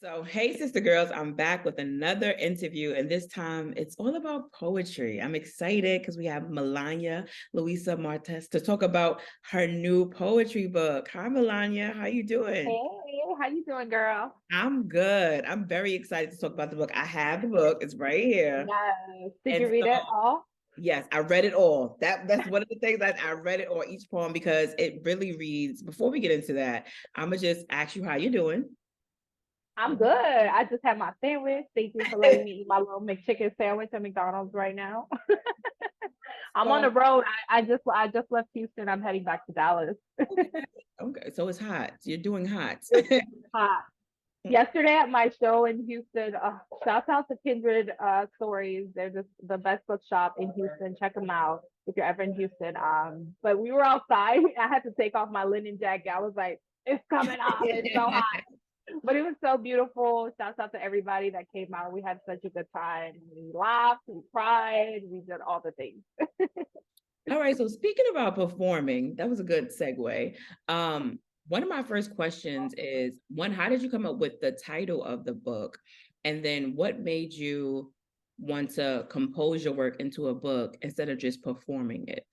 So, hey, Sister Girls, I'm back with another interview, and this time it's all about poetry. I'm excited because we have Melania Luisa Marte to talk about her new poetry book. Hi, Melania. How you doing? Hey, how you doing, girl? I'm good. I'm very excited to talk about the book. I have the book. It's right here. Yes. Did And you read so, it all? yes, I read it all. That's one of the things that I read it all, each poem, because it really reads. Before we get into that, I'm gonna just ask you how you're doing. I'm good. I just had my sandwich. Thank you for letting me eat my little McChicken sandwich at McDonald's right now. I'm on the So, road. I just left Houston. I'm heading back to Dallas. okay. Okay. So it's hot. You're doing hot. It's hot. Yesterday at my show in Houston, shout out to Kindred Stories. They're just the best bookshop in Houston. Check them out if you're ever in Houston. But we were outside. I had to take off my linen jacket. I was like, it's coming off. It's so hot. But it was so beautiful. Shouts out to everybody that came out. We had such a good time. We laughed, we cried, we did all the things. All right. So speaking about performing, that was a good segue. One of my first questions is one, how did you come up with the title of the book? And then what made you want to compose your work into a book instead of just performing it?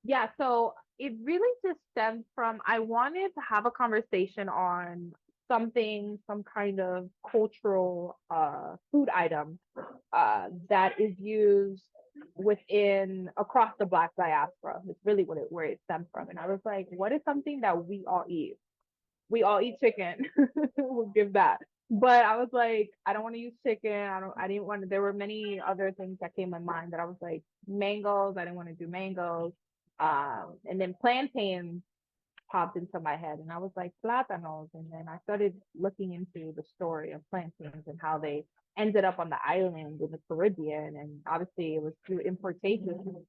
Yeah, so it really just stemmed from I wanted to have a conversation on something, some kind of cultural food item that is used within across the Black diaspora. It's really where it stemmed from. And I was like, what is something that we all eat? We all eat chicken. We'll give that. But I was like, I don't want to use chicken. I didn't want to, there were many other things that came in mind that I was like, mangoes, I didn't want to do mangoes. And then plantains popped into my head and I was like, plátanos. And then I started looking into the story of plantains and how they ended up on the island in the Caribbean. And obviously it was through importation.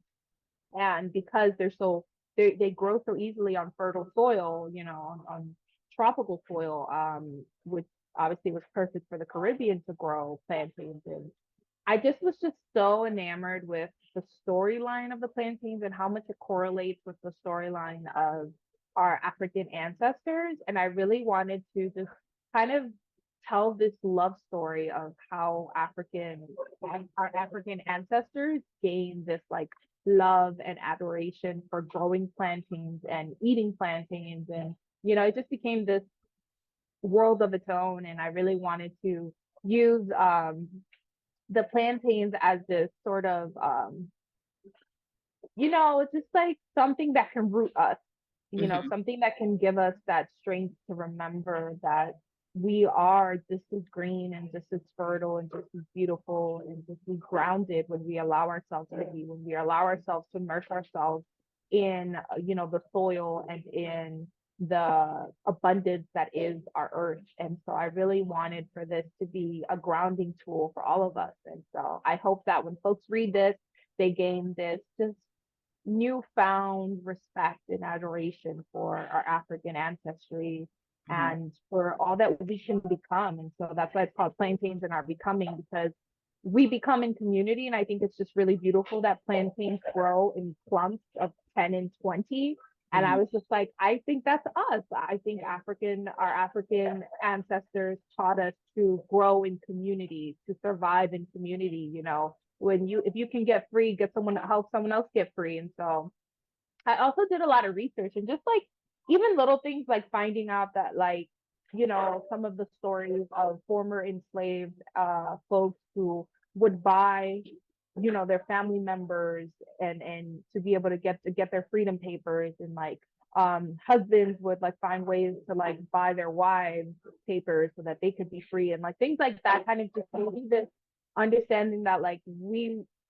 And because they grow so easily on fertile soil, on tropical soil, which obviously was perfect for the Caribbean to grow plantains in. I just was just so enamored with the storyline of the plantains and how much it correlates with the storyline of our African ancestors. And I really wanted to just kind of tell this love story of how our African ancestors gained this like love and adoration for growing plantains and eating plantains. And, it just became this world of its own. And I really wanted to use the plantains as this sort of just like something that can root us, Mhm. something that can give us that strength to remember that we are just as green and just as fertile and just as beautiful and just as grounded when we allow ourselves to be, when we allow ourselves to immerse ourselves in, the soil and in the abundance that is our earth. And so I really wanted for this to be a grounding tool for all of us. And so I hope that when folks read this, they gain this just newfound respect and adoration for our African ancestry Mhm. and for all that we can become. And so that's why it's called Plantains and Our Becoming, because we become in community. And I think it's just really beautiful that plantains grow in clumps of 10 and 20. And I Mhm. was just like, I think that's us. I think our African ancestors taught us to grow in community, to survive in community, if you can get free, get someone to help someone else get free. And so I also did a lot of research and just like even little things like finding out that like, some of the stories of former enslaved folks who would buy, their family members and to be able to get their freedom papers and like husbands would like find ways to like buy their wives papers so that they could be free and like things like that kind of just gave me this understanding that like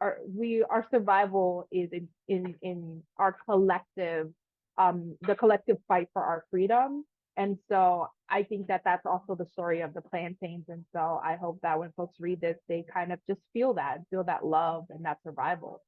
our survival is in our collective the collective fight for our freedom. And so I think that that's also the story of the plantains. And so I hope that when folks read this, they kind of just feel that love and that survival.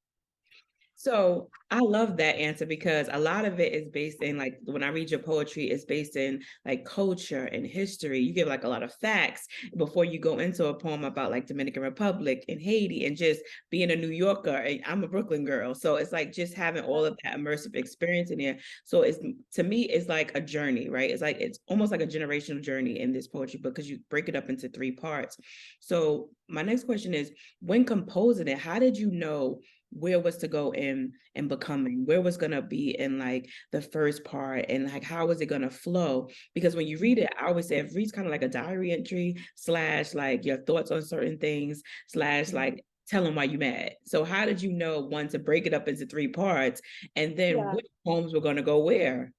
So I love that answer because a lot of it is based in like when I read your poetry, it's based in like culture and history. You give like a lot of facts before you go into a poem about like Dominican Republic and Haiti and just being a New Yorker. And I'm a Brooklyn girl. So it's like just having all of that immersive experience in there. So it's to me, it's like a journey, right? It's like it's almost like a generational journey in this poetry book because you break it up into three parts. So my next question is when composing it, how did you know where was to go in and becoming, where was gonna be in like the first part and like how was it gonna flow? Because when you read it, I always say it reads kind of like a diary entry slash like your thoughts on certain things slash like tell them why you mad. So how did you know one to break it up into three parts and then Yeah. which poems were gonna go where?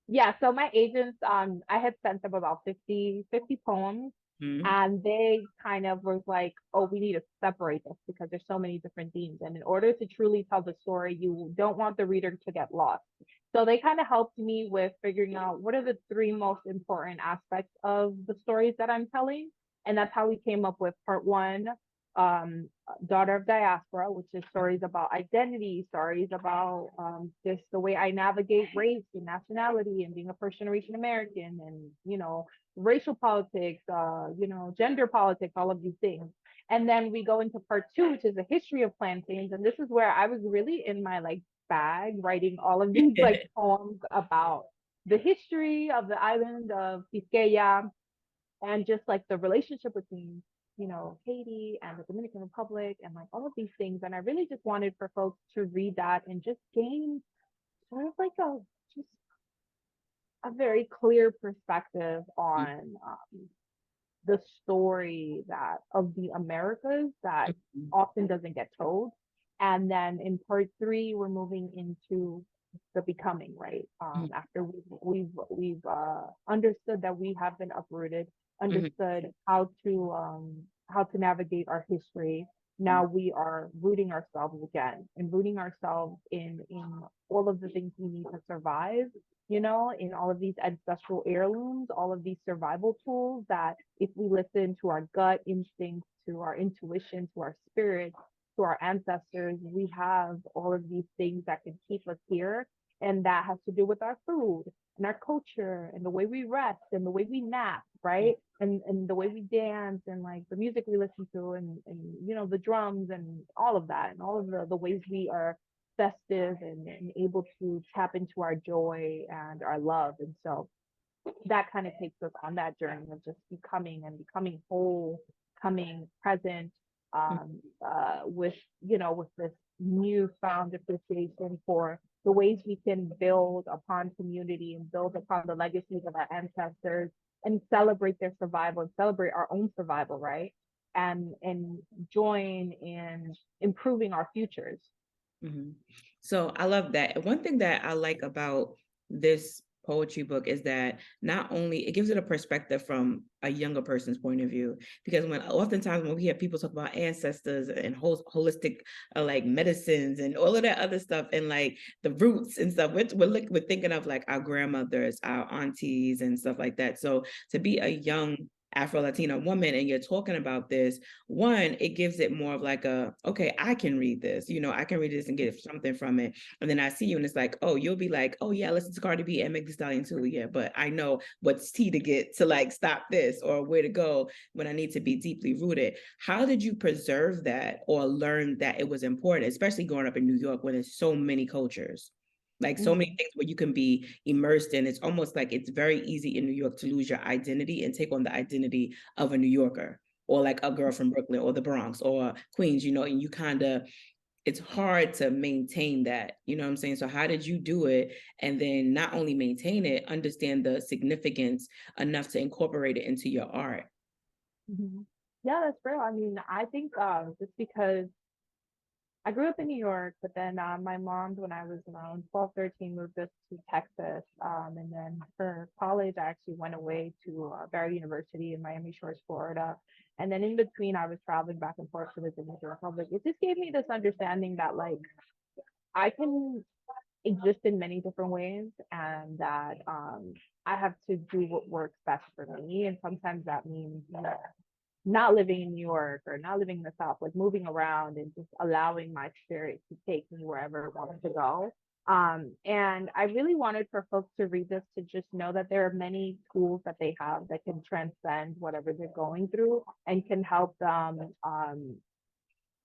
Yeah, so my agents, I had sent them about 50 poems, Mm-hmm. and they kind of was like, oh, we need to separate this because there's so many different themes. And in order to truly tell the story, you don't want the reader to get lost. So they kind of helped me with figuring out what are the three most important aspects of the stories that I'm telling. And that's how we came up with part one, um, Daughter of Diaspora, which is stories about identity, stories about just the way I navigate race and nationality and being a first generation American and, racial politics, gender politics, all of these things. And then we go into part two, which is the history of plantains. And this is where I was really in my like bag writing all of these like poems about the history of the island of Quisqueya and just like the relationship between Haiti and the Dominican Republic and like all of these things. And I really just wanted for folks to read that and just gain sort of like just a very clear perspective on the story that of the Americas that often doesn't get told. And then in part three, we're moving into the becoming, right? After we've understood that we have been uprooted, understood how to navigate our history. Now we are rooting ourselves again and rooting ourselves in all of the things we need to survive, in all of these ancestral heirlooms, all of these survival tools that if we listen to our gut instincts, to our intuition, to our spirit, to our ancestors, we have all of these things that can keep us here. And that has to do with our food and our culture and the way we rest and the way we nap, right? And the way we dance and like the music we listen to and the drums and all of that and all of the ways we are festive and able to tap into our joy and our love. And so that kind of takes us on that journey of just becoming whole, coming present, with this newfound appreciation for the ways we can build upon community and build upon the legacies of our ancestors and celebrate their survival and celebrate our own survival, right? And join in improving our futures. Mm-hmm. So I love that. One thing that I like about this poetry book is that not only it gives it a perspective from a younger person's point of view, because when oftentimes when we hear people talk about ancestors and holistic like medicines and all of that other stuff and like the roots and stuff, we're thinking of like our grandmothers, our aunties and stuff like that. So to be a young Afro-Latina woman and you're talking about this, one, it gives it more of like okay, I can read this, I can read this and get something from it. And then I see you and it's like, oh, you'll be like, oh yeah, listen to Cardi B and Meg Thee Stallion too. Yeah, but I know what's tea to get to like stop this or where to go when I need to be deeply rooted. How did you preserve that or learn that it was important, especially growing up in New York where there's so many cultures? Like so many things where you can be immersed in. It's almost like it's very easy in New York to lose your identity and take on the identity of a New Yorker or like a girl from Brooklyn or the Bronx or Queens, and you kind of, it's hard to maintain that, you know what I'm saying? So how did you do it? And then not only maintain it, understand the significance enough to incorporate it into your art? Mm-hmm. Yeah, that's real. I mean, I think just because I grew up in New York, but then my mom, when I was around 12, 13, moved us to Texas. And then for college, I actually went away to Barry University in Miami Shores, Florida. And then in between, I was traveling back and forth to the Dominican Republic. It just gave me this understanding that, like, I can exist in many different ways and that I have to do what works best for me. And sometimes that means not living in New York or not living in the South, like moving around and just allowing my spirit to take me wherever it wanted to go. And I really wanted for folks to read this to just know that there are many tools that they have that can transcend whatever they're going through and can help them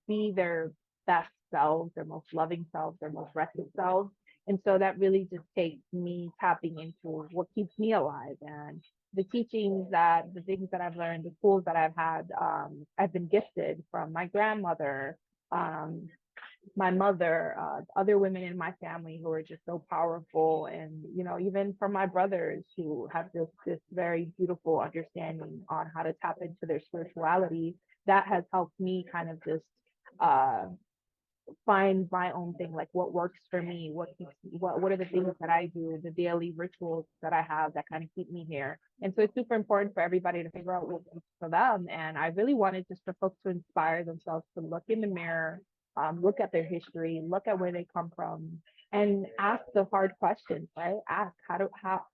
be their best selves, their most loving selves, their most rested selves. And so that really just takes me tapping into what keeps me alive and the teachings that the things that I've learned, the tools that I've had, I've been gifted from my grandmother, um, my mother, other women in my family who are just so powerful, and even from my brothers who have this very beautiful understanding on how to tap into their spirituality. That has helped me kind of just uh find my own thing, like what works for me, what are the things that I do, the daily rituals that I have that kind of keep me here. And so it's super important for everybody to figure out what works for them. And I really wanted just for folks to inspire themselves to look in the mirror, look at their history, look at where they come from, and ask the hard questions, right? Ask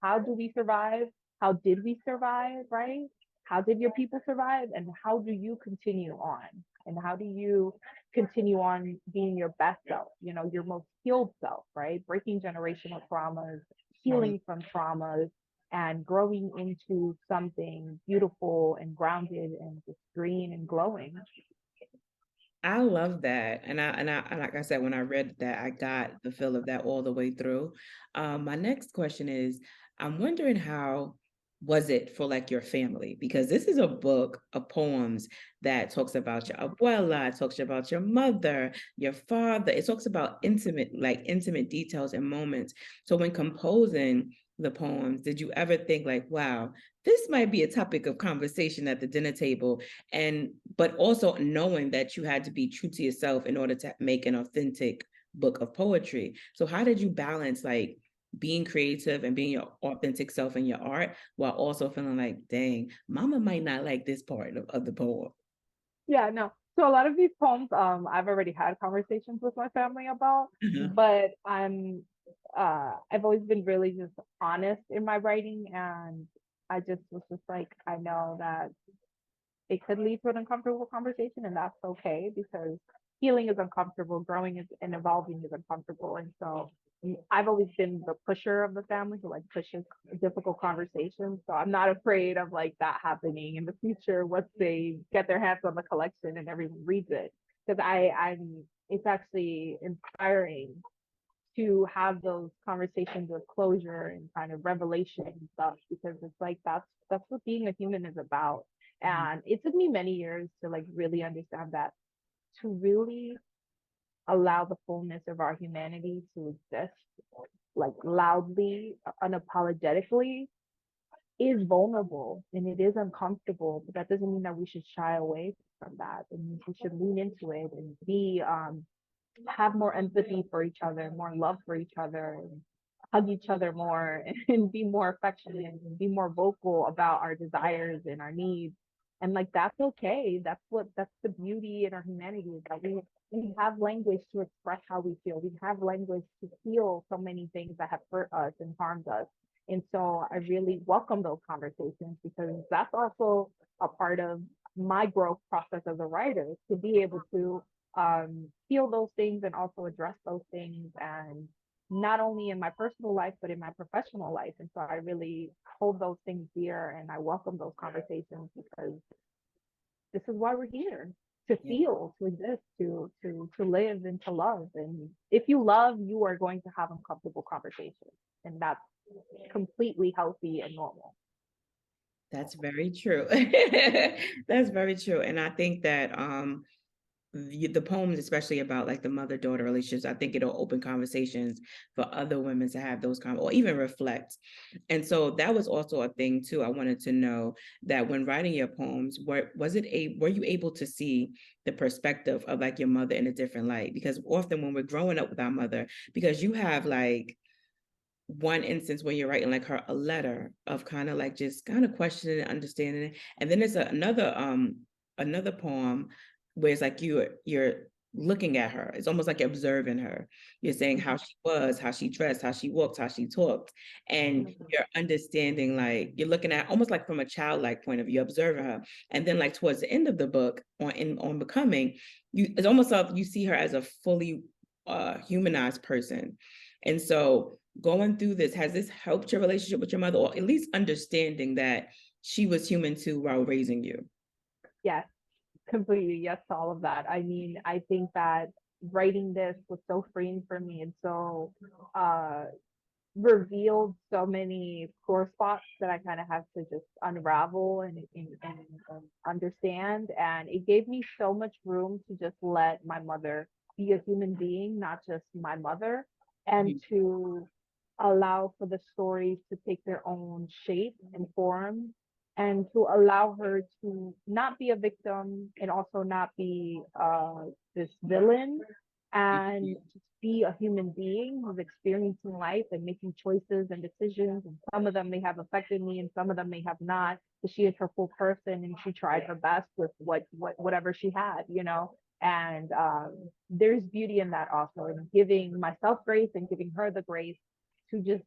how do we survive? How did we survive, right? How did your people survive? And how do you continue on? And how do you continue on being your best self, your most healed self, right? Breaking generational traumas, Mhm. healing from traumas, and growing into something beautiful and grounded and just green and glowing. I love that. And like I said, when I read that, I got the feel of that all the way through. My next question is, I'm wondering how was it for like your family? Because this is a book of poems that talks about your abuela, it talks about your mother, your father. It talks about intimate details and moments. So when composing the poems, did you ever think like, wow, this might be a topic of conversation at the dinner table? And but also knowing that you had to be true to yourself in order to make an authentic book of poetry. So how did you balance like being creative and being your authentic self in your art while also feeling like, dang, mama might not like this part of the poem? Yeah, no. So a lot of these poems, I've already had conversations with my family about, Uh-huh. but I've always been really just honest in my writing, and I just was just like, I know that it could lead to an uncomfortable conversation, and that's okay because healing is uncomfortable, growing is and evolving is uncomfortable. And so I've always been the pusher of the family who like pushes difficult conversations. So I'm not afraid of like that happening in the future once they get their hands on the collection and everyone reads it. Because I'm it's actually inspiring to have those conversations of closure and kind of revelation and stuff, because it's like that's what being a human is about. And it took me many years to like really understand that, to really allow the fullness of our humanity to exist like loudly, unapologetically, is vulnerable and it is uncomfortable, but that doesn't mean that we should shy away from that. And we should lean into it and be have more empathy for each other, more love for each other, and hug each other more and be more affectionate and be more vocal about our desires and our needs. And like that's okay. That's the beauty in our humanity, is that we have language to express how we feel. We have language to feel so many things that have hurt us and harmed us. And so I really welcome those conversations, because that's also a part of my growth process as a writer, to be able to feel those things and also address those things, and not only in my personal life but in my professional life. And so I really hold those things dear and I welcome those conversations, because this is why we're here, to Yeah. feel, to exist, to live and to love. And if you love, you are going to have uncomfortable conversations, and that's completely healthy and normal. That's very true. That's very true. And I think that the poems, especially about like the mother-daughter relationships, I think it'll open conversations for other women to have those or even reflect. And so that was also a thing too. I wanted to know that when writing your poems, were you able to see the perspective of like your mother in a different light? Because often when we're growing up with our mother, because you have like one instance where you're writing like her a letter of kind of like just kind of questioning and understanding it. And then there's another poem where it's like you're looking at her. It's almost like you're observing her. You're saying how she was, how she dressed, how she walked, how she talked. And you're understanding, like, you're looking at almost like from a childlike point of view, observing her. And then like towards the end of the book on Becoming, it's almost like you see her as a fully humanized person. And so going through this, has this helped your relationship with your mother, or at least understanding that she was human too while raising you? Yes, completely. Yes to all of that. I mean, I think that writing this was so freeing for me and so uh revealed so many sore spots that I kind of have to just unravel and understand. And it gave me so much room to just let my mother be a human being, not just my mother, and to allow for the stories to take their own shape and form, and to allow her to not be a victim and also not be this villain, and just be a human being who's experiencing life and making choices and decisions. And some of them may have affected me and some of them may have not. But she is her full person and she tried her best with whatever she had, you know. And there's beauty in that also, in giving myself grace and giving her the grace to just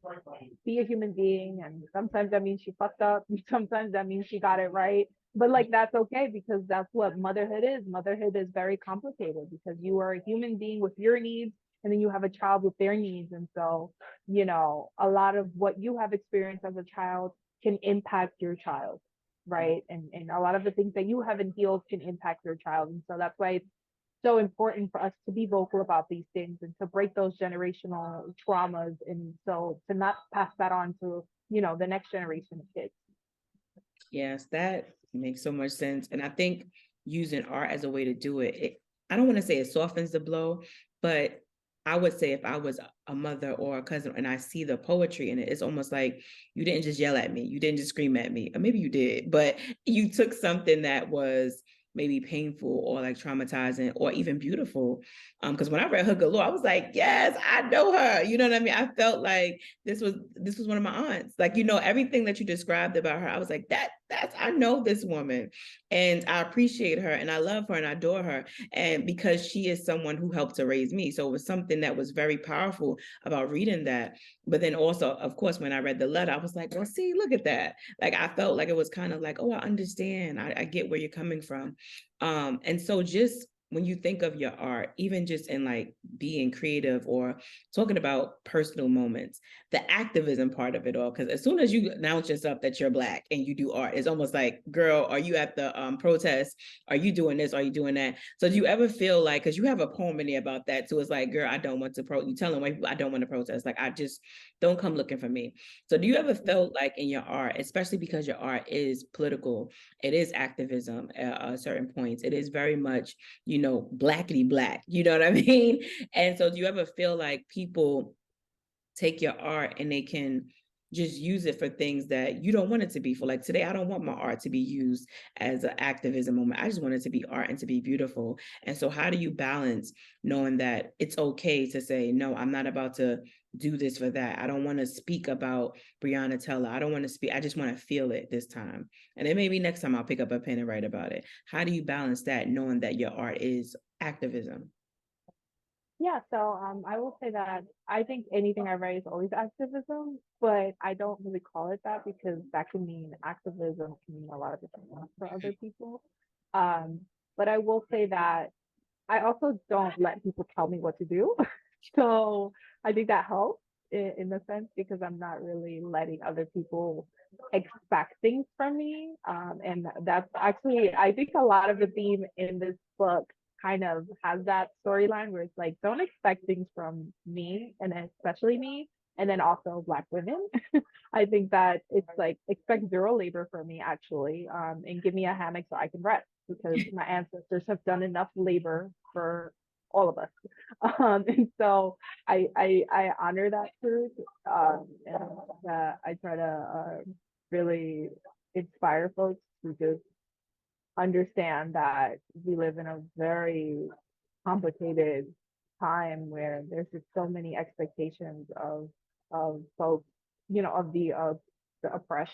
be a human being. And sometimes that means she fucked up. Sometimes that means she got it right. But like that's okay, because that's what motherhood is. Motherhood is very complicated because you are a human being with your needs, and then you have a child with their needs. And so, you know, a lot of what you have experienced as a child can impact your child, right? And a lot of the things that you haven't healed can impact your child. And so that's why it's so important for us to be vocal about these things and to break those generational traumas, and so to not pass that on to, you know, the next generation of kids. Yes, that makes so much sense. And I think using art as a way to do it, I don't want to say it softens the blow, but I would say if I was a mother or a cousin and I see the poetry in it, it's almost like you didn't just yell at me, you didn't just scream at me, or maybe you did, but you took something that was maybe painful or like traumatizing or even beautiful. Because when I read her galore, I was like, yes, I know her. You know what I mean? I felt like this was one of my aunts. Like, you know, everything that you described about her, I was like, that's I know this woman, and I appreciate her and I love her and I adore her, and because she is someone who helped to raise me. So it was something that was very powerful about reading that. But then also, of course, when I read the letter, I was like, well, see, look at that. Like I felt like it was kind of like, oh, I understand. I get where you're coming from. And so just when you think of your art, even just in like being creative or talking about personal moments, the activism part of it all, because as soon as you announce yourself that you're Black and you do art, it's almost like, girl, are you at the protest? Are you doing this? Are you doing that? So do you ever feel like, because you have a poem in there about that too, it's like, girl, I don't want to you telling white people I don't want to protest. Like, I just don't come looking for me. So do you ever felt like in your art, especially because your art is political, it is activism at certain points, it is very much, you know, blackity black, you know what I mean? And so do you ever feel like people take your art and they can just use it for things that you don't want it to be for? Like today, I don't want my art to be used as an activism moment. I just want it to be art and to be beautiful. And so how do you balance knowing that it's okay to say, no, I'm not about to do this for that. I don't want to speak about Breonna Taylor. I don't want to speak. I just want to feel it this time. And then maybe next time I'll pick up a pen and write about it. How do you balance that, knowing that your art is activism? Yeah, so I will say that I think anything I write is always activism, but I don't really call it that because that can mean activism can mean a lot of different things for other people. Um, but I will say that I also don't let people tell me what to do. So I think that helps in a sense because I'm not really letting other people expect things from me. And that's actually, I think a lot of the theme in this book kind of has that storyline where it's like, don't expect things from me, and especially me, and then also Black women. I think that it's like, expect zero labor from me actually, and give me a hammock so I can rest because my ancestors have done enough labor for all of us. And so I honor that truth, and I try to really inspire folks to just understand that we live in a very complicated time where there's just so many expectations of folks, you know, of the oppressed,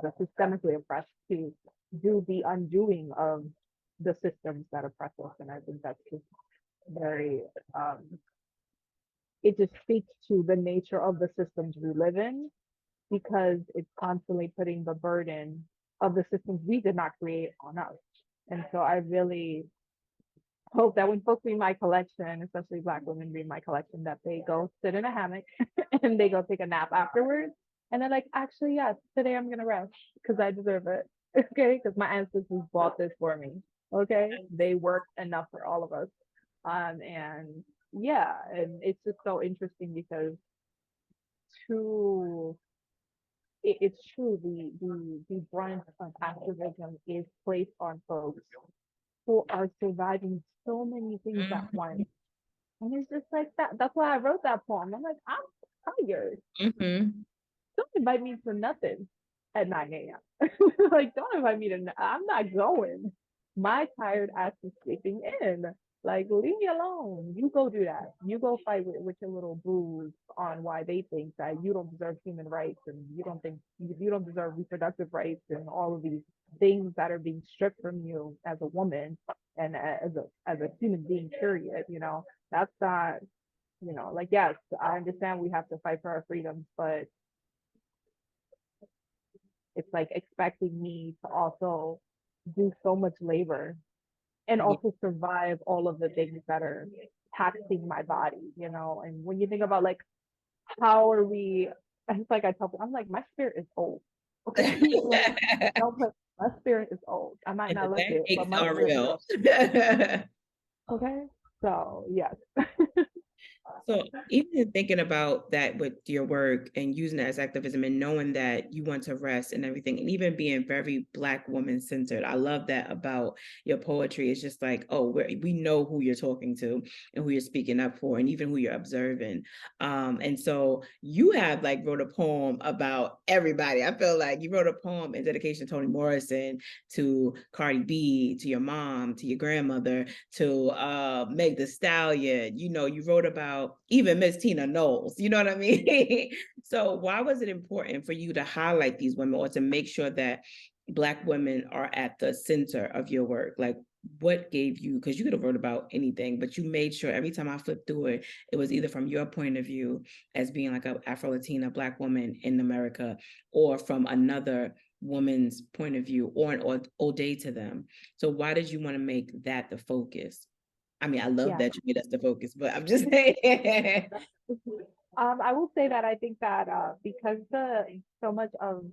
the systemically oppressed, to do the undoing of the systems that oppress us. And I think that's just very it just speaks to the nature of the systems we live in because it's constantly putting the burden of the systems we did not create on us. And so I really hope that when folks read my collection, especially Black women read my collection, that they go sit in a hammock and they go take a nap afterwards. And they're like, actually, yes, today I'm going to rest because I deserve it. Okay. Because my ancestors bought this for me. Okay. They worked enough for all of us. And yeah, and it's just so interesting because to it's true the brunt of activism is placed on folks who are surviving so many things at once. And it's just like that. That's why I wrote that poem. I'm like, I'm tired. Mm-hmm. Don't invite me for nothing at 9 a.m. Like, don't invite me to, I'm not going. My tired ass is sleeping in. Like, leave me alone. You go do that. You go fight with your little booze on why they think that you don't deserve human rights and you don't think you don't deserve reproductive rights and all of these things that are being stripped from you as a woman and as a human being, period. That's not, like, yes, I understand we have to fight for our freedoms, but it's like expecting me to also do so much labor and Yeah. also survive all of the things that are taxing my body. And when you think about like, how are we, it's like I tell people, I'm like, my spirit is old. Okay. Like, no, but my spirit is old. I might And the not look it, but backaches my are spirit is real. old. Okay. So, yes. So even in thinking about that with your work and using that as activism and knowing that you want to rest and everything, and even being very Black woman centered, I love that about your poetry. It's just like, oh, we know who you're talking to and who you're speaking up for, and even who you're observing. And so you have like wrote a poem about everybody. I feel like you wrote a poem in dedication to Toni Morrison, to Cardi B, to your mom, to your grandmother, to Meg the Stallion. You wrote about even Miss Tina Knowles. You know what I mean? So why was it important for you to highlight these women or to make sure that Black women are at the center of your work? Like, what gave you, because you could have wrote about anything, but you made sure every time I flipped through it, it was either from your point of view as being like an Afro-Latina Black woman in America, or from another woman's point of view, or an ode to them. So why did you want to make that the focus? I mean, I love Yeah. that you made us the focus, but I'm just saying. I will say that I think that because so much of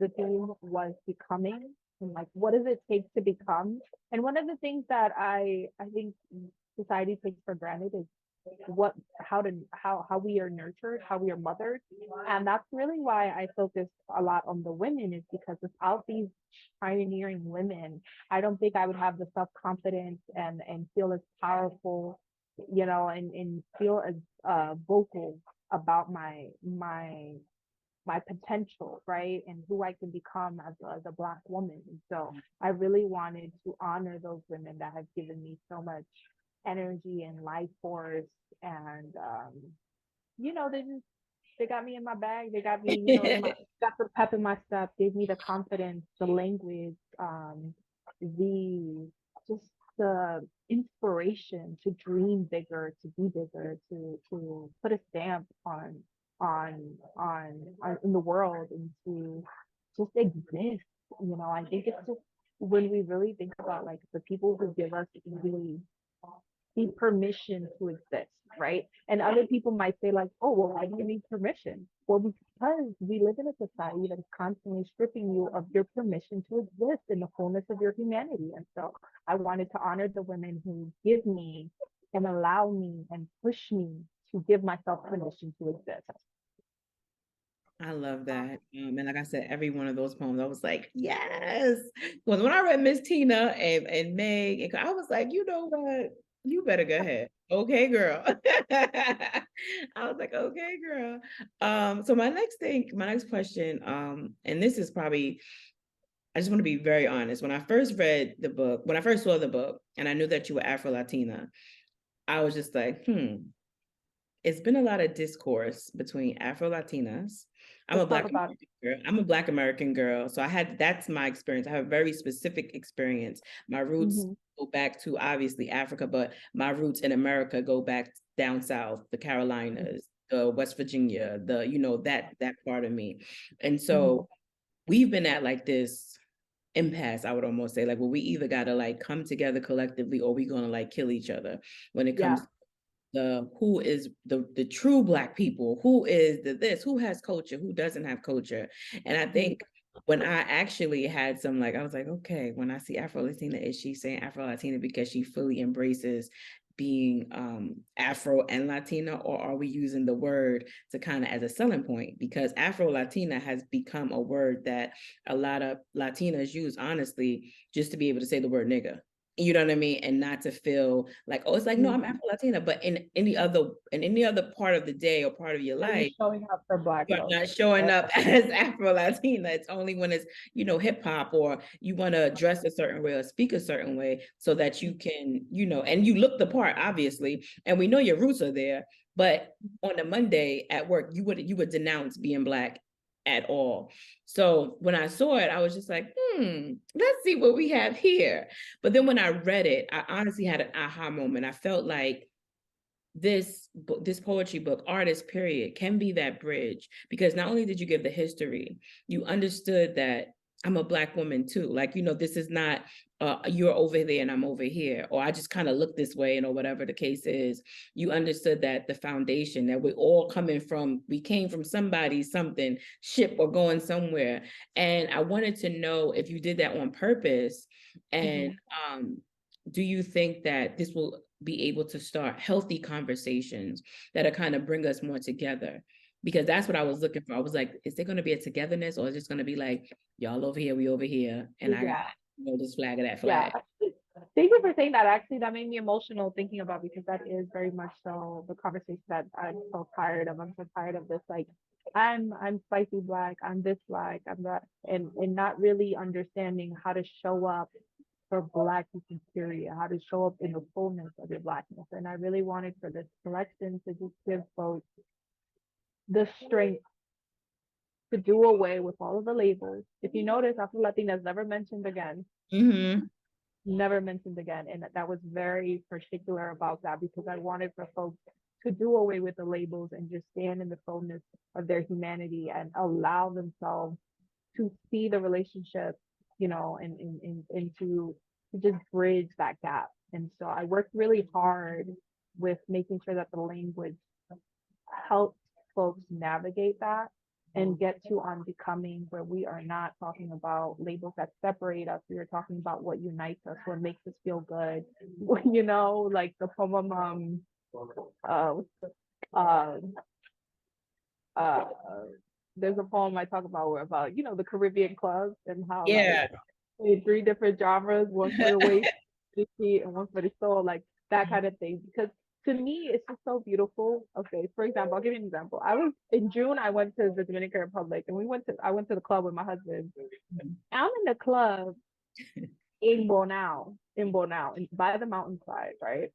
the theme was becoming and like what does it take to become, and one of the things that I think society takes for granted is what how we are nurtured, how we are mothered, and that's really why I focus a lot on the women is because without these pioneering women, I don't think I would have the self confidence and feel as powerful, and feel as vocal about my potential, right? And who I can become as a Black woman. And so I really wanted to honor those women that have given me so much energy and life force. And, they got me in my bag. They got me, got the pep in my step, gave me the confidence, the language, the just the inspiration to dream bigger, to be bigger, to put a stamp on in the world and to just exist. I think it's just when we really think about like the people who give us really the permission to exist, right? And other people might say like, oh, well, why do you need permission? Well, because we live in a society that is constantly stripping you of your permission to exist in the fullness of your humanity. And so I wanted to honor the women who give me and allow me and push me to give myself permission to exist. I love that. And like I said, every one of those poems, I was like, yes. Because when I read Miss Tina and Meg, I was like, you know what? You better go ahead. Okay, girl. I was like, okay, girl. So my next question, and this is probably, I just want to be very honest. When I first read the book, when I first saw the book, and I knew that you were Afro-Latina, I was just like, it's been a lot of discourse between Afro-Latinas. Let's talk about I'm a Black American girl. So that's my experience. I have a very specific experience. My it. roots Mm-hmm. go back to obviously Africa, but my roots in America go back down south, the Carolinas, the West Virginia, the, you know, that part of me. And so we've been at like this impasse, I would almost say, like, where we either got to like come together collectively or we going to like kill each other when it comes Yeah. to who is the true Black people, who is the this, who has culture, who doesn't have culture. And I think when I actually had some, like, I was like, okay, when I see Afro Latina, is she saying Afro Latina because she fully embraces being Afro and Latina, or are we using the word to kind of as a selling point? Because Afro Latina has become a word that a lot of Latinas use, honestly, just to be able to say the word nigga. You know what I mean? And not to feel like, oh, it's like, no, I'm Afro Latina. But in any other part of the day or part of your Are you life, showing up for Black you're folks? not showing up as Afro Latina. It's only when it's, you know, hip hop, or you want to dress a certain way or speak a certain way so that you can, you know, and you look the part, obviously, and we know your roots are there. But on a Monday at work, you would denounce being Black at all. So when I saw it, I was just like, let's see what we have here. But then when I read it, I honestly had an aha moment. I felt like this poetry book, Artist Period, can be that bridge, because not only did you give the history, you understood that I'm a Black woman too. Like, you know, this is not you're over there and I'm over here, or I just kind of look this way, and or whatever the case is. You understood that the foundation, that we're all coming from, we came from somebody, something, ship, or going somewhere. And I wanted to know if you did that on purpose, and do you think that this will be able to start healthy conversations that are kind of bring us more together? Because that's what I was looking for. I was like, is there going to be a togetherness, or is it just going to be like, y'all over here, we over here, and I got, you know, this flag or that flag? Thank you for saying that. Actually, that made me emotional thinking about, because that is very much so the conversation that I'm so tired of. I'm so tired of this, like, I'm spicy Black, I'm this Black, I'm that, and not really understanding how to show up for Black people, period, how to show up in the fullness of your Blackness. And I really wanted for this collection to just give folks the strength to do away with all of the labels. If you notice, Afro Latina is never mentioned again. Never mentioned again. And that was very particular about that, because I wanted for folks to do away with the labels and just stand in the fullness of their humanity and allow themselves to see the relationship, you know, and to just bridge that gap. And so I worked really hard with making sure that the language helps folks navigate that and get to on becoming, where we are not talking about labels that separate us. We are talking about what unites us, what makes us feel good. You know, like the poem, uh, uh, uh, there's a poem I talk about where about, you know, the Caribbean clubs and how like three different genres, one for the waist, the feet, and one for the soul, like that kind of thing. Because to me, it's just so beautiful. Okay, for example, I'll give you an example. I was in June. I went to the Dominican Republic, and I went to the club with my husband. I'm in the club in Bonao, by the mountainside, right?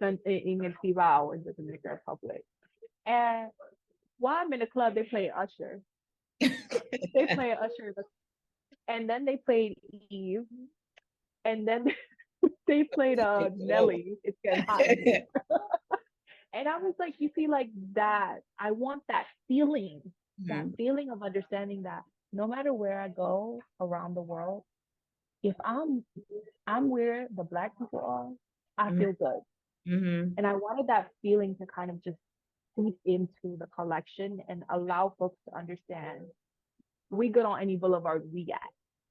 In El Cibao, in the Dominican Republic. And while I'm in the club, they play Usher. They play Usher, and then they played Eve, and then they played Nelly. It's getting hot in here. And I was like, you see, like that. I want that feeling of understanding that no matter where I go around the world, if I'm where the Black people are, I feel good. And I wanted that feeling to kind of just seep into the collection and allow folks to understand we good on any boulevard we at.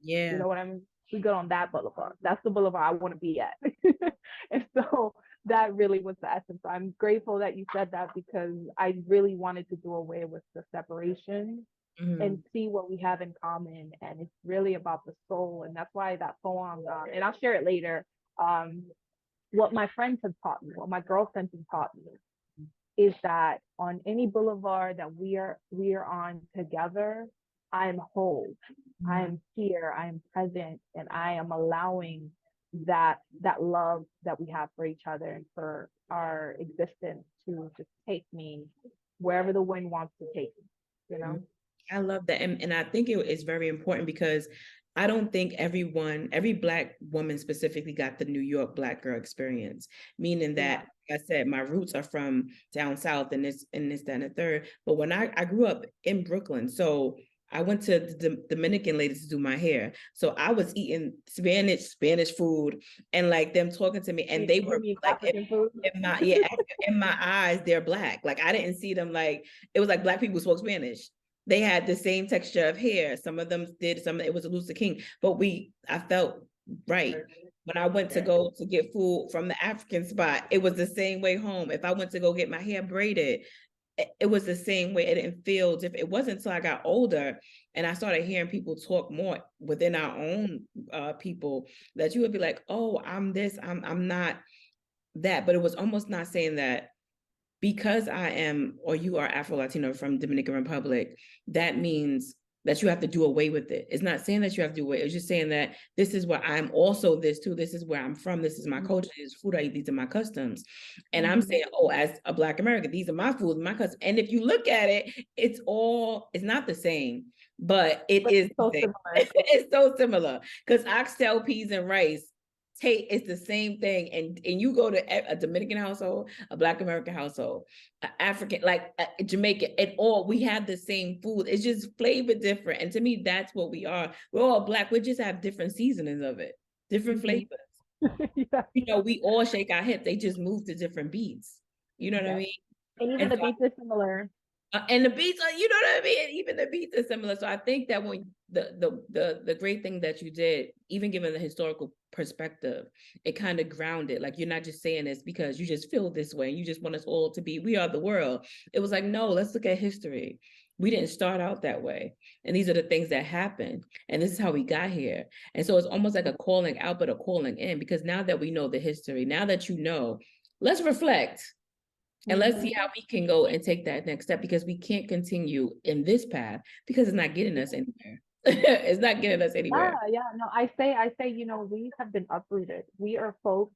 You know what I mean? We good on that boulevard. That's the boulevard I want to be at. And so that really was the essence. I'm grateful that you said that, because I really wanted to do away with the separation and see what we have in common. And it's really about the soul. And that's why that poem, and I'll share it later, what my friends have taught me, what my girlfriends have taught me, is that on any boulevard that we are on together, I am whole, I am here, I am present, and I am allowing that love that we have for each other and for our existence to just take me wherever the wind wants to take me, you know? I love that. And I think it is very important, because I don't think every Black woman specifically got the New York Black girl experience, meaning that, like I said, my roots are from down south and this, that, and the third. But when I grew up in Brooklyn, so I went to the Dominican ladies to do my hair. So I was eating Spanish food, and like them talking to me, and they were like, African food. in my eyes, they're Black. Like I didn't see them like, it was like Black people spoke Spanish. They had the same texture of hair. Some of them did, some it was a Lucy King, but I felt right. When I went to go to get food from the African spot, it was the same way home. If I went to go get my hair braided, it was the same way. It didn't feel different. It wasn't until I got older and I started hearing people talk more within our own people that you would be like, oh, I'm this, I'm not that. But it was almost not saying that because I am, or you are Afro-Latino from Dominican Republic, that means that you have to do away with it. It's not saying that you have to do away. It's just saying that this is where I'm also this too. This is where I'm from. This is my culture. This is food I eat. These are my customs. And I'm saying, oh, as a Black American, these are my foods, my customs. And if you look at it, it's not the same, but is so similar. It's so similar because oxtail, peas, and rice it's the same thing, and you go to a Dominican household, a Black American household, African, like Jamaican, and all we have the same food. It's just flavor different, and to me, that's what we are. We're all Black. We just have different seasonings of it, different flavors. You know, we all shake our hips. They just move to different beats. You know what I mean? And even the beats are similar. And the beats are, you know what I mean? Even the beats are similar. So I think that when the great thing that you did, even given the historical perspective, it kind of grounded. Like you're not just saying this because you just feel this way and you just want us all to be, we are the world. It was like, no, let's look at history. We didn't start out that way. And these are the things that happened. And this is how we got here. And so it's almost like a calling out, but a calling in, because now that we know the history, now that you know, let's reflect. And let's see how we can go and take that next step, because we can't continue in this path because it's not getting us anywhere. It's not getting us anywhere. Yeah. No, I say, you know, we have been uprooted. We are folks,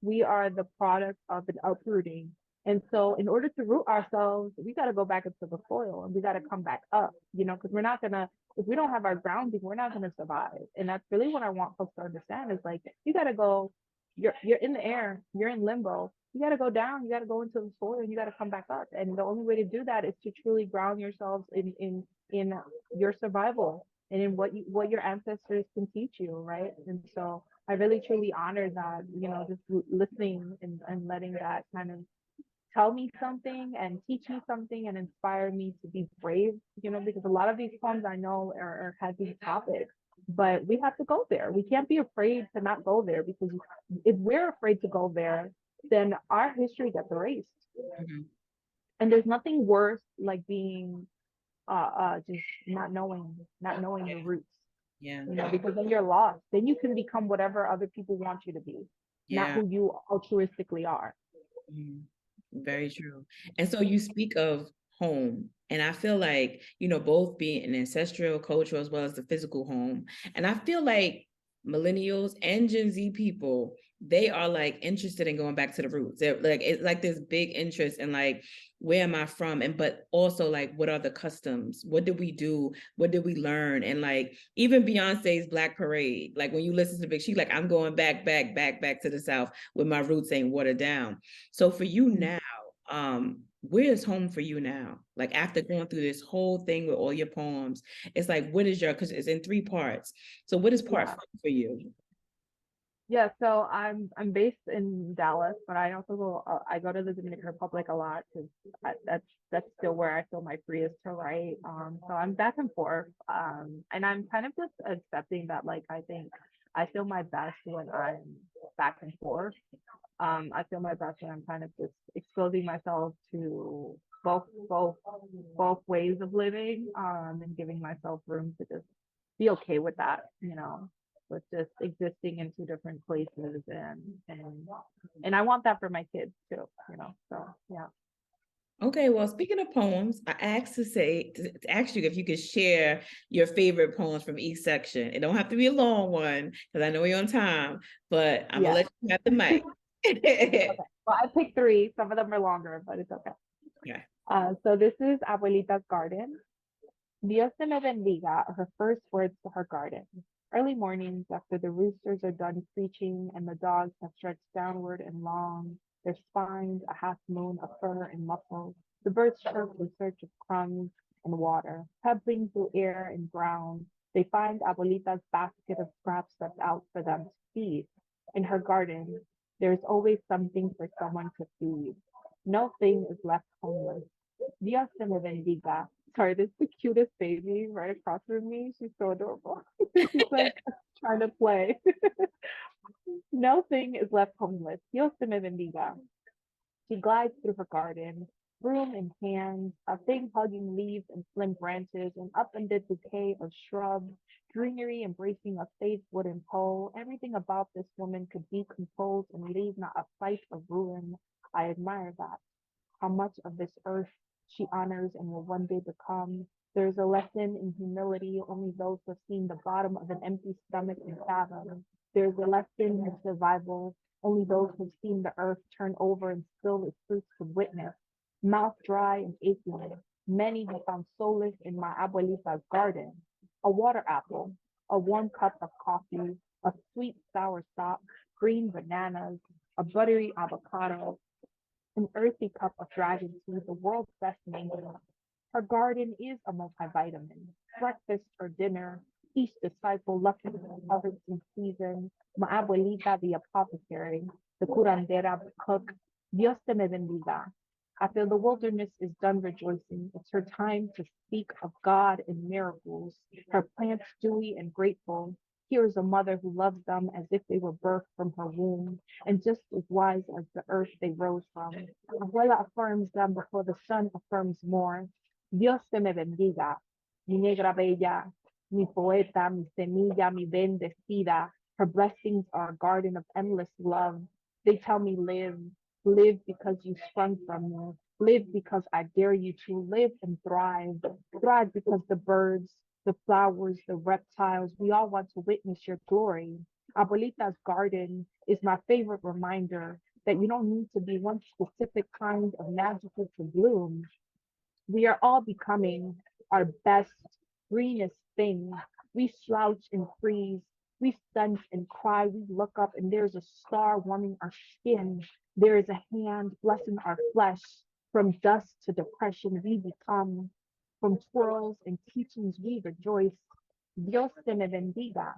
we are the product of an uprooting. And so in order to root ourselves, we got to go back into the soil and we got to come back up, you know, because we're not going to, if we don't have our grounding, we're not going to survive. And that's really what I want folks to understand is like, you got to go, you're in the air, you're in limbo. You got to go down, you got to go into the soil and you got to come back up. And the only way to do that is to truly ground yourselves in your survival and in what your ancestors can teach you, right? And so I really truly honor that, you know, just listening and letting that kind of tell me something and teach me something and inspire me to be brave, you know, because a lot of these poems I know are heavy topics, but we have to go there. We can't be afraid to not go there, because if we're afraid to go there, then our history gets erased. And there's nothing worse like being just not knowing your roots. You know, because then you're lost. Then you can become whatever other people want you to be, not who you altruistically are. Very true. And so you speak of home, and I feel like, you know, both being an ancestral, cultural, as well as the physical home. And I feel like millennials and Gen Z people, they are like interested in going back to the roots. They're like, it's like this big interest in like, where am I from? And but also like, what are the customs? What did we do? What did we learn? And like even Beyonce's Black Parade, like when you listen to Big, she's like, I'm going back to the South where my roots ain't watered down. So for you now, where is home for you now? Like after going through this whole thing with all your poems, it's like, what is your, because it's in 3 parts. So what is part 5 for you? Yeah, so I'm based in Dallas, but I also go to the Dominican Republic a lot because that's still where I feel my freest to write. So I'm back and forth, and I'm kind of just accepting that, like, I think I feel my best when I'm back and forth. I feel my best when I'm kind of just exposing myself to both ways of living, and giving myself room to just be okay with that, you know, with just existing in 2 different places, and I want that for my kids too, you know. So yeah. Okay, well, speaking of poems, I asked to ask you if you could share your favorite poems from each section. It don't have to be a long one because I know you're on time, but I'm gonna let you have the mic. Okay. Well, I picked 3. Some of them are longer, but it's okay. Yeah. So this is Abuelita's Garden. Dios te me bendiga are her first words to her garden. Early mornings, after the roosters are done preaching and the dogs have stretched downward and long, their spines a half moon of fur and muscle, the birds chirp in search of crumbs and water. Pebbling through air and ground, they find Abuelita's basket of scraps left out for them to feed. In her garden, there is always something for someone to feed. No thing is left homeless. Dios te me bendiga. Sorry, this is the cutest baby right across from me. She's so adorable. She's like trying to play. No thing is left homeless. Dios te me bendiga. She glides through her garden, broom in hand, a thing hugging leaves and slim branches, and up in the decay of shrubs, greenery embracing a safe wooden pole. Everything about this woman could decompose and leave not a sight of ruin. I admire that. How much of this earth she honors and will one day become. There is a lesson in humility only those who have seen the bottom of an empty stomach can fathom. There is a lesson in survival only those who have seen the earth turn over and spill its fruits could witness. Mouth dry and aching, many have found solace in my abuelita's garden. A water apple, a warm cup of coffee, a sweet sour sop, green bananas, a buttery avocado, an earthy cup of dragon tea, the world's best mango. Her garden is a multivitamin. Breakfast or dinner, each disciple lucky with harvest in season. My abuelita, the apothecary, the curandera, the cook. Dios te me bendiga. After the wilderness is done rejoicing, it's her time to speak of God and miracles. Her plants dewy and grateful. Here is a mother who loves them as if they were birthed from her womb, and just as wise as the earth they rose from. Abuela affirms them before the sun affirms more. Dios te me bendiga, mi negra bella, mi poeta, mi semilla, mi bendecida. Her blessings are a garden of endless love. They tell me live, live because you sprung from me. Live because I dare you to live and thrive. Thrive because the birds, the flowers, the reptiles, we all want to witness your glory. Abuelita's garden is my favorite reminder that you don't need to be one specific kind of magical to bloom. We are all becoming our best, greenest thing. We slouch and freeze. We stench and cry. We look up and there's a star warming our skin. There is a hand blessing our flesh. From dust to depression, we become. From twirls and teachings, we rejoice. Dios te me bendiga.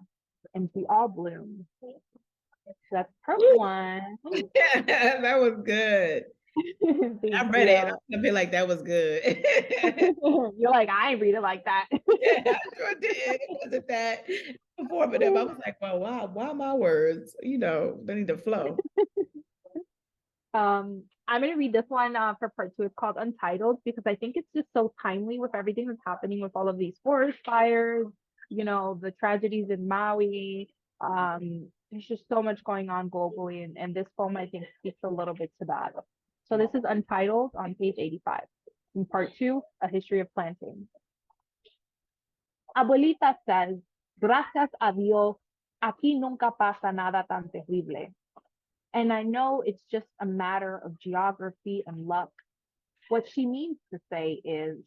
And we all bloom. So that's part one. That was good. I Thank read it. you. I feel like that was good. You're like, I ain't read it like that. Yeah, I sure did. It wasn't that informative. I was like, well, why my words? They need to flow. I'm gonna read this one for part two. It's called Untitled because I think it's just so timely with everything that's happening with all of these forest fires, the tragedies in Maui. There's just so much going on globally, and this poem I think speaks a little bit to that. So this is Untitled on page 85. In part two, A History of Planting. Abuelita says, gracias a Dios, aquí nunca pasa nada tan terrible. And I know it's just a matter of geography and luck. What she means to say is,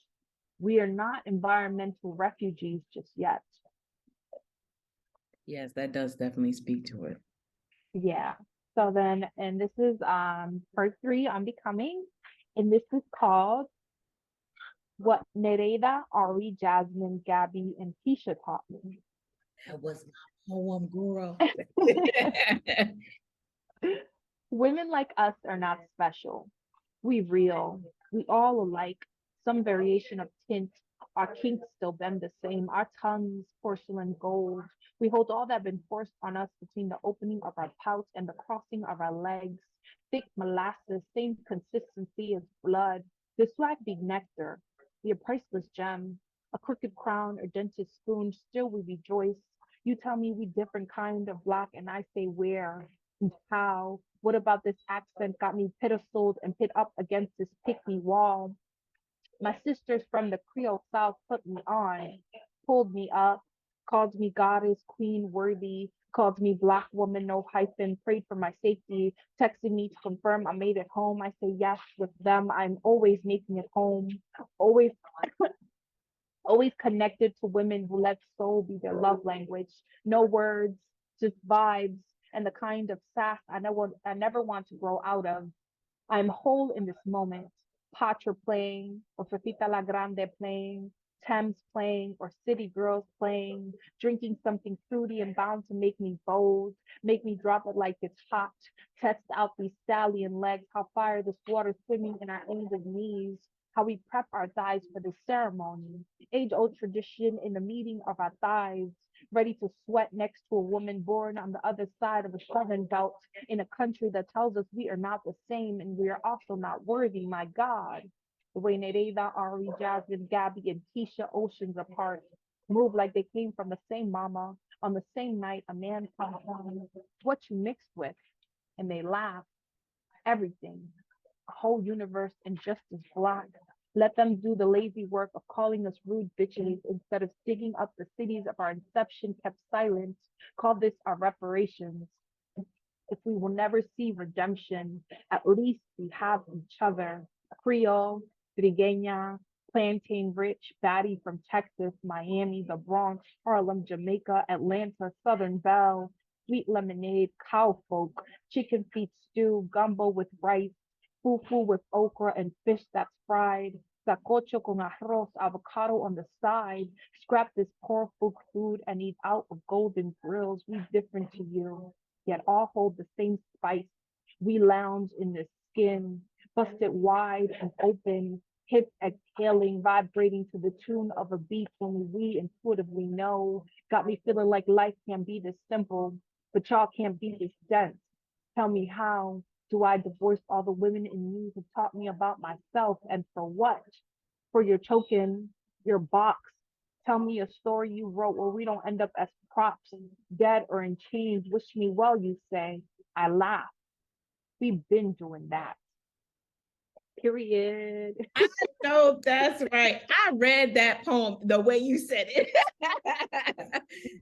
we are not environmental refugees just yet. Yes, that does definitely speak to it. Yeah. So then, and this is part three on Becoming, and this is called What Nereida, Ari, Jasmine, Gabby, and Keisha Taught Me. That was my poem, girl. Women like us are not special. We real. We all alike. Some variation of tint. Our kinks still bend the same. Our tongues, porcelain gold. We hold all that been forced on us between the opening of our pouch and the crossing of our legs. Thick molasses, same consistency as blood. The swag be nectar. Be a priceless gem. A crooked crown or dentist spoon, still we rejoice. You tell me we different kind of black, and I say where and how. What about this accent got me pedestaled and pit up against this pick-me wall? My sisters from the Creole South put me on, pulled me up, called me goddess, queen, worthy, called me black woman, no hyphen, prayed for my safety, texted me to confirm I made it home. I say yes with them. I'm always making it home, always always connected to women who let soul be their love language. No words, just vibes, and the kind of sass I never want to grow out of. I'm whole in this moment. Patra playing, or Fefita La Grande playing, Thames playing, or City Girls playing, drinking something fruity and bound to make me bold, make me drop it like it's hot, test out these stallion legs, how fire this water swimming in our injured knees, how we prep our thighs for the ceremony, age old tradition in the meeting of our thighs, ready to sweat next to a woman born on the other side of a southern belt in a country that tells us we are not the same and we are also not worthy, my God. The way Nereida, Ari, Jasmine, Gabby, and Keisha oceans apart move like they came from the same mama on the same night a man comes home. What you mixed with? And they laugh. Everything. A whole universe and just as black. Let them do the lazy work of calling us rude bitches instead of digging up the cities of our inception kept silent. Call this our reparations. If we will never see redemption, at least we have each other. Creole, Trigueña, Plantain Rich, Batty from Texas, Miami, the Bronx, Harlem, Jamaica, Atlanta, Southern Belle, Sweet Lemonade, Cowfolk, Chicken Feet Stew, Gumbo with rice, Fufu with okra and fish that's fried, Sacocho con arroz, avocado on the side. Scrap this poor folk food and eat out of golden grills. We different to you, yet all hold the same spice. We lounge in the skin, busted wide and open, hips exhaling, vibrating to the tune of a beat only we intuitively know. Got me feeling like life can be this simple, but y'all can't be this dense. Tell me how do I divorce all the women in me who taught me about myself and for what? For your token, your box. Tell me a story you wrote where we don't end up as props, dead or in chains. Wish me well, you say. I laugh. We've been doing that. Period. No, that's right. I read that poem the way you said it.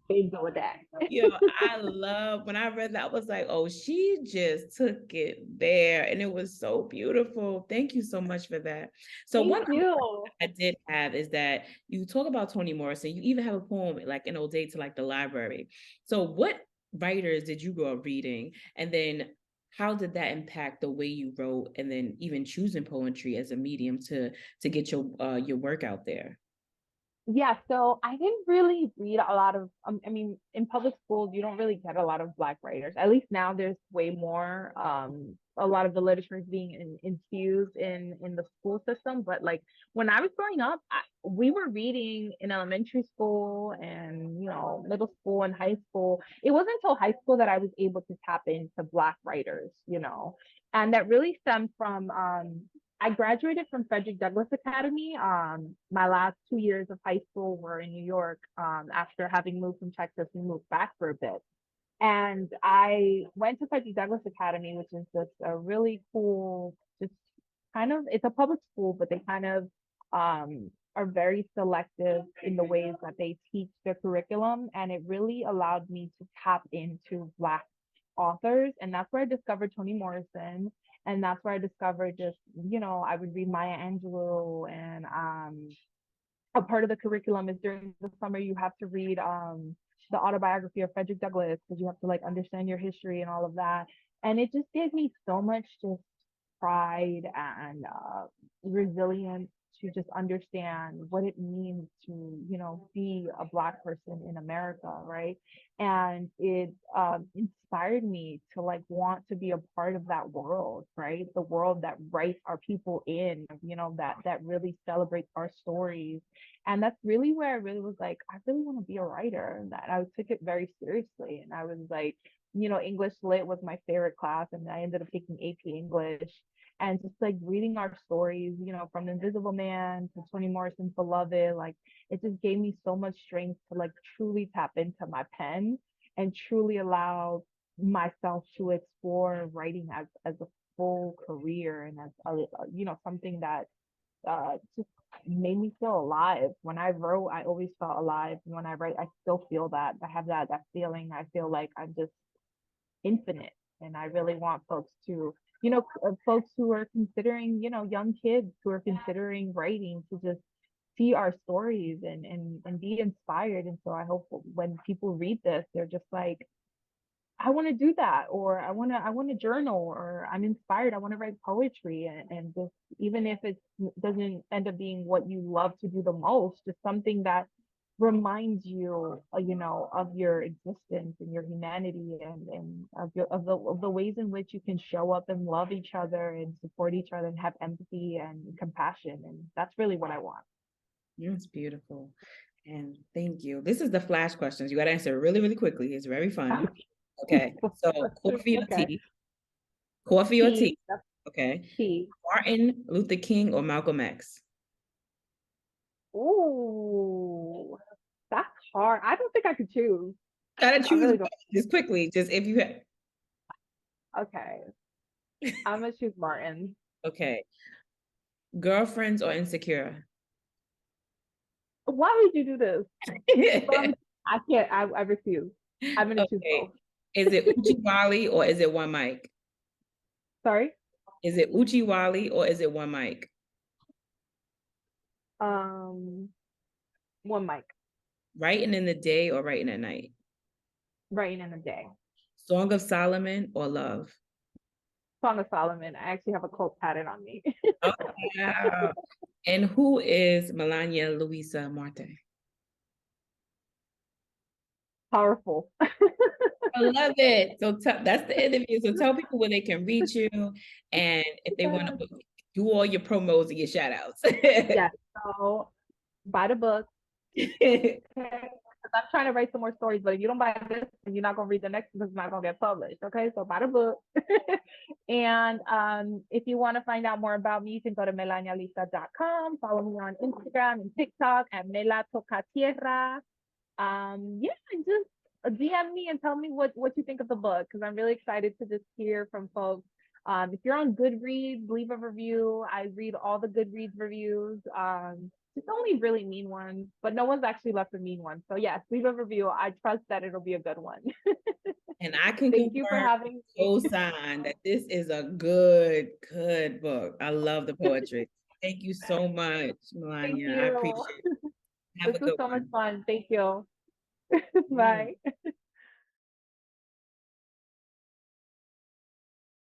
Been doing that. Yo, I love when I read that, I was like, oh, she just took it there. And it was so beautiful. Thank you so much for that. So one Thank you. I did have is that you talk about Toni Morrison. You even have a poem like an ode to like the library. So what writers did you grow up reading? And then how did that impact the way you wrote and then even choosing poetry as a medium to get your work out there? Yeah, so I didn't really read a lot of, I mean, in public schools, you don't really get a lot of Black writers. At least now there's way more. A lot of the literature is being infused in the school system. But like when I was growing up, we were reading in elementary school and, middle school and high school. It wasn't until high school that I was able to tap into Black writers. And that really stemmed from I graduated from Frederick Douglass Academy. My last 2 years of high school were in New York. After having moved from Texas, we moved back for a bit. And I went to Frederick Douglass Academy, which is just a really cool, just kind of, it's a public school, but they kind of are very selective in the ways that they teach their curriculum. And it really allowed me to tap into Black authors. And that's where I discovered Toni Morrison. And that's where I discovered just, I would read Maya Angelou. And a part of the curriculum is during the summer, you have to read the autobiography of Frederick Douglass because you have to like understand your history and all of that. And it just gave me so much just pride and resilience to just understand what it means to, be a Black person in America, right? And it inspired me to like want to be a part of that world, right? The world that writes our people in, that really celebrates our stories. And that's really where I really was like, I really want to be a writer. And that I took it very seriously. And I was like, English lit was my favorite class, and I ended up taking AP English and just like reading our stories, from the Invisible Man to Toni Morrison's Beloved, like it just gave me so much strength to like truly tap into my pen and truly allow myself to explore writing as a full career and as something that just made me feel alive. When I wrote, I always felt alive. And when I write, I still feel that. I have that feeling. I feel like I'm just infinite. And I really want folks to, folks who are considering, young kids who are considering writing to just see our stories and be inspired. And so I hope when people read this, they're just like, I want to do that, or I want to journal, or I'm inspired, I want to write poetry, and just, even if it doesn't end up being what you love to do the most, just something that reminds you, you know, of your existence and your humanity, and of the ways in which you can show up and love each other and support each other and have empathy and compassion. And that's really what I want. It's beautiful. And thank you. This is the flash questions. You got to answer really, really quickly. It's very fun. Okay. So coffee or Okay. tea? Coffee or tea? Tea. That's Okay. tea. Martin Luther King or Malcolm X? Ooh, that's hard. I don't think I could choose. Gotta I choose really one, don't. just quickly. Just if you had. Okay, I'm gonna choose Martin. Okay. Girlfriends or insecure? Why would you do this? I can't. I refuse. I'm gonna choose Okay. both. Is it Uchiwali or is it one mic? Sorry. Is it Uchiwali or is it one mic? Um, one mic. Writing in the day or writing at night? Writing in a day. Song of Solomon or love? Song of Solomon. I actually have a quote pattern on me. Oh, wow. And who is Melania Luisa Marte? Powerful. I love it. So that's the interview. So tell people where they can reach you and if they want to do all your promos and your shout outs. Yeah. So buy the book. Okay. I'm trying to write some more stories, but if you don't buy this, you're not gonna read the next because it's not gonna get published. Okay, so buy the book. And if you want to find out more about me, you can go to melanialisa.com. Follow me on Instagram and TikTok at melatocatierra. Yeah, and just DM me and tell me what you think of the book, because I'm really excited to just hear from folks. If you're on Goodreads, leave a review. I read all the Goodreads reviews. It's only really mean ones, but no one's actually left a mean one. So yes, leave a review. I trust that it'll be a good one. And I can Thank you for confirm, having me. co-sign that this is a good, good book. I love the poetry. Thank you so much, Thank Melania. I you. appreciate it. Have This a was good so much one. fun. Thank you. Yeah. Bye.